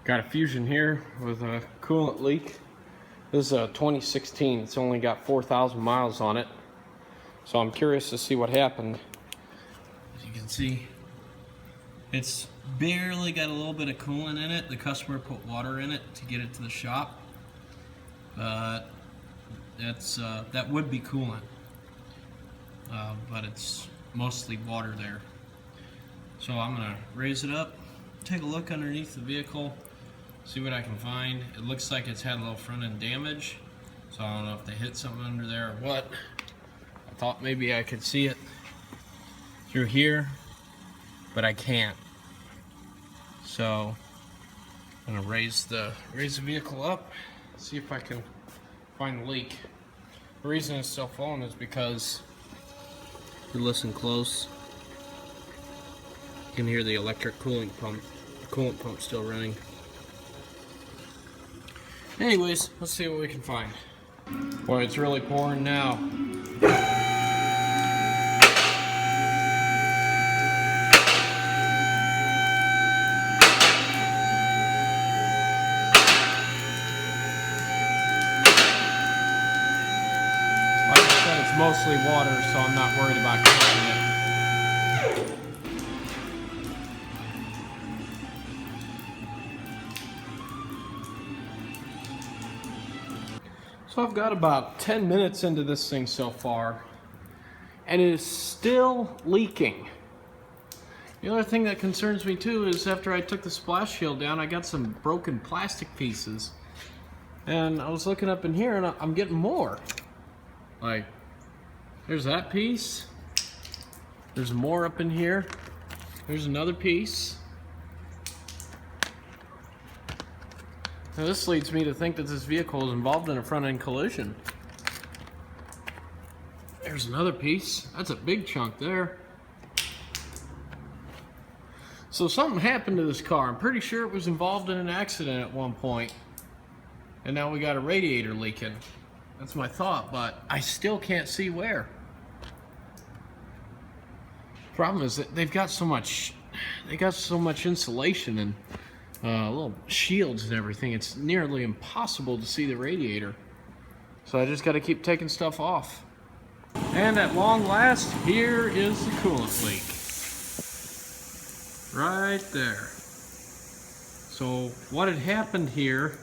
Got a Fusion here with a coolant leak. This is a 2016. It's only got 4,000 miles on it. So I'm curious to see what happened. As you can see, it's barely got a little bit of coolant in it. The customer put water in it to get it to the shop. But that would be coolant. But it's mostly water there. So I'm gonna raise it up, take a look underneath the vehicle, see what I can find. It looks like it's had a little front end damage, so I don't know if they hit something under there or what. I thought maybe I could see it through here, but I can't. So I'm gonna raise the vehicle up, see if I can find the leak. The reason it's still flowing is because, if you listen close, you can hear the electric coolant pump still running. Anyways, let's see what we can find. Boy, it's really pouring now. Like I said, it's mostly water, so I'm not worried about catching it. So I've got about 10 minutes into this thing so far, and it is still leaking. The other thing that concerns me too is after I took the splash shield down, I got some broken plastic pieces. And I was looking up in here and I'm getting more. Like, there's that piece. There's more up in here. There's another piece. Now this leads me to think that this vehicle is involved in a front-end collision. There's another piece. That's a big chunk there. So something happened to this car. I'm pretty sure it was involved in an accident at one point. And now we got a radiator leaking. That's my thought, but I still can't see where. Problem is that they've got so much insulation and little shields and everything, it's nearly impossible to see the radiator. So I just got to keep taking stuff off. And at long last, here is the coolant leak. Right there. So what had happened here,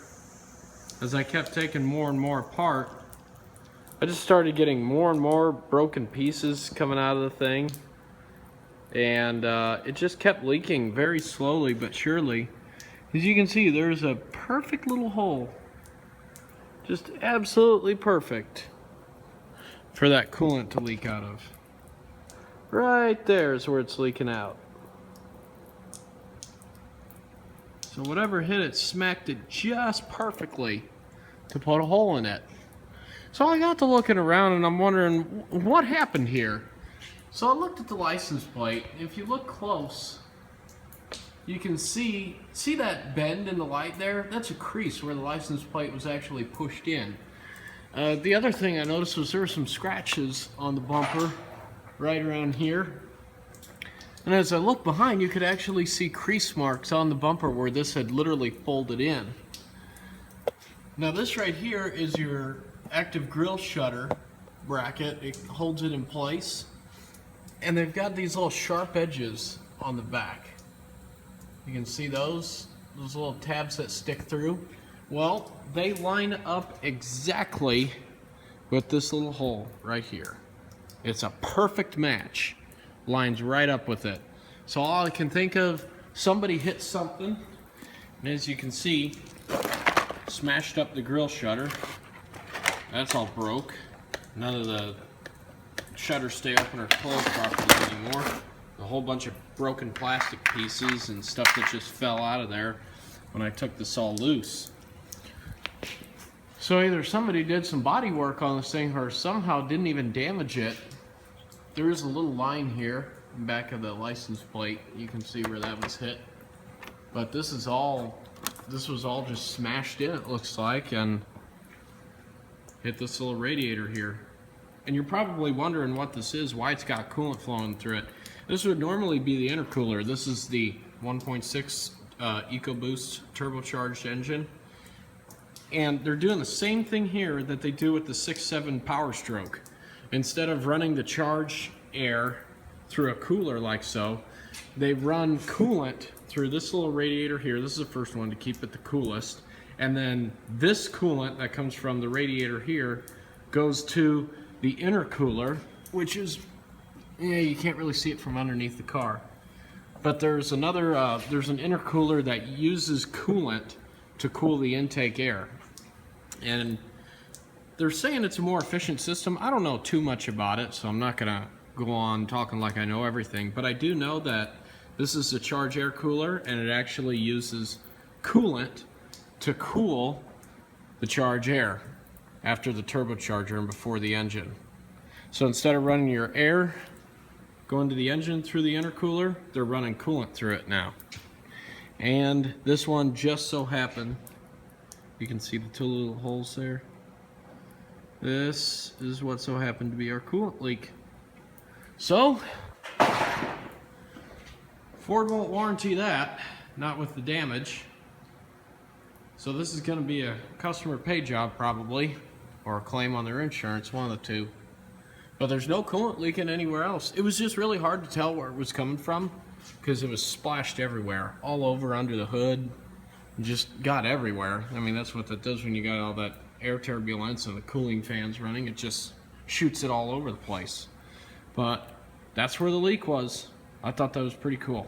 as I kept taking more and more apart, I just started getting more and more broken pieces coming out of the thing. And it just kept leaking very slowly but surely. As you can see, there's a perfect little hole, just absolutely perfect for that coolant to leak out of. Right there is where it's leaking out. So whatever hit it smacked it just perfectly to put a hole in it. So I got to looking around and I'm wondering what happened here. So I looked at the license plate. If you look close, you can see that bend in the light there? That's a crease where the license plate was actually pushed in. The other thing I noticed was there were some scratches on the bumper right around here. And as I looked behind, you could actually see crease marks on the bumper where this had literally folded in. Now this right here is your active grille shutter bracket. It holds it in place. And they've got these little sharp edges on the back. You can see those little tabs that stick through. Well, they line up exactly with this little hole right here. It's a perfect match. Lines right up with it. So all I can think of, somebody hit something, and as you can see, smashed up the grille shutter. That's all broke. None of the shutters stay open or closed properly anymore. A whole bunch of broken plastic pieces and stuff that just fell out of there when I took this all loose. So either somebody did some body work on this thing or somehow didn't even damage it. There is a little line here in the back of the license plate. You can see where that was hit. But this was all just smashed in, it looks like, and hit this little radiator here. And you're probably wondering what this is, why it's got coolant flowing through it. This would normally be the intercooler. This is the 1.6 EcoBoost turbocharged engine. And they're doing the same thing here that they do with the 6.7 Power Stroke. Instead of running the charged air through a cooler like so, they run coolant through this little radiator here. This is the first one to keep it the coolest. And then this coolant that comes from the radiator here goes to the intercooler, which is, yeah, you can't really see it from underneath the car. But there's another, there's an intercooler that uses coolant to cool the intake air. And they're saying it's a more efficient system. I don't know too much about it, so I'm not gonna go on talking like I know everything, but I do know that this is a charge air cooler and it actually uses coolant to cool the charge air after the turbocharger and before the engine. So instead of running your air going to the engine through the intercooler, they're running coolant through it now. And this one just so happened, you can see the two little holes there. This is what so happened to be our coolant leak. So, Ford won't warranty that, not with the damage. So this is going to be a customer pay job probably, or a claim on their insurance, one of the two. But there's no coolant leaking anywhere else. It was just really hard to tell where it was coming from because it was splashed everywhere, all over under the hood, just got everywhere. I mean, that's what that does when you got all that air turbulence and the cooling fans running. It just shoots it all over the place. But that's where the leak was. I thought that was pretty cool.